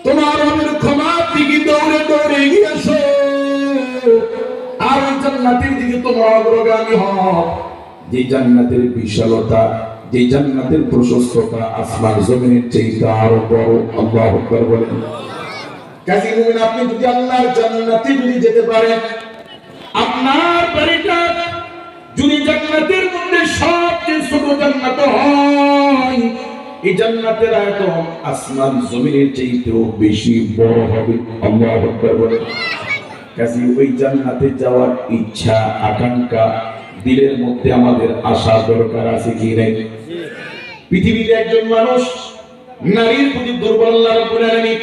তোমার রবের ক্ষমার দিকে দৌড়ে দৌড়ে এগিয়ে আসো, আর ওই জান্নাতের দিকে তোমরা অগ্রগামী হও, যে জান্নাতের বিশালতা, যে জান্নাতের প্রশস্ততা আসমান জমিনের চাইতে আরো বড়। আল্লাহু আকবার বলেন। কাজী মুমিন, আপনি যদি আল্লাহর জান্নাতে যদি যেতে পারেন, আপনার বাড়িটা যদি জান্নাতের মধ্যে সবচেয়ে ছোট জান্নাত হয়, এই জান্নাতের আয়তন আসমান জমিনের চাইতেও বেশি বড় হবে। আল্লাহু আকবার বলেন। কাজী ওই জান্নাতে যাওয়ার ইচ্ছা আকাঙ্ক্ষা দিলের মধ্যে আমাদের আশা দরকার আছে কি নেই? পৃথিবীতে একজন মানুষ নারীর প্রতি দুর্বল, আল্লাহ রাব্বুল আলামিন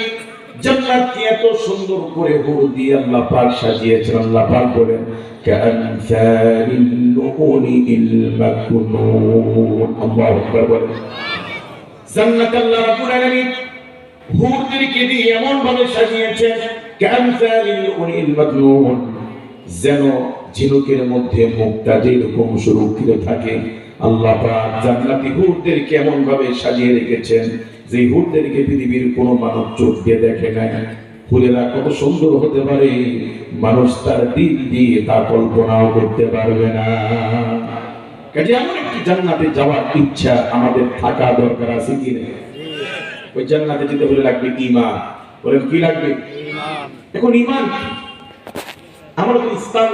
জান্নাতকে এত সুন্দর করে হুর দিয়ে আল্লাহ পাক সাজিয়েছেন। আল্লাহ পাক বলেন কাআনসারিল লুউলিল মাকনুন। আল্লাহু আকবার বলেন। জান্নাত আল্লাহ রাব্বুল আলামিন হুরদেরকে দিয়ে এমন ভাবে সাজিয়েছেন কাআনসারিল লুউলিল মাকনুন, যেন ঝিনুকের মধ্যে মুক্তা যেরকম সুরক্ষিত থাকে, আল্লাহ পাক জান্নাতি হুরদেরকে এমন ভাবে সাজিয়ে রেখেছেন যে হুরদেরকে পৃথিবীর কোনো মানুষ চোখ দিয়ে দেখে নাই। হুরেরা কত সুন্দর হতে পারে, মানুষ তার দিল দিয়ে তা কল্পনাও করতে পারবে না। কাজে এমন একটি জান্নাতে যাওয়ার ইচ্ছা আমাদের থাকা দরকার আছে কি না? ওই জান্নাতে যেতে হলে লাগবে ঈমান। বলেন কি লাগবে? এখন ঈমান কি? আমরা তো ইসলাম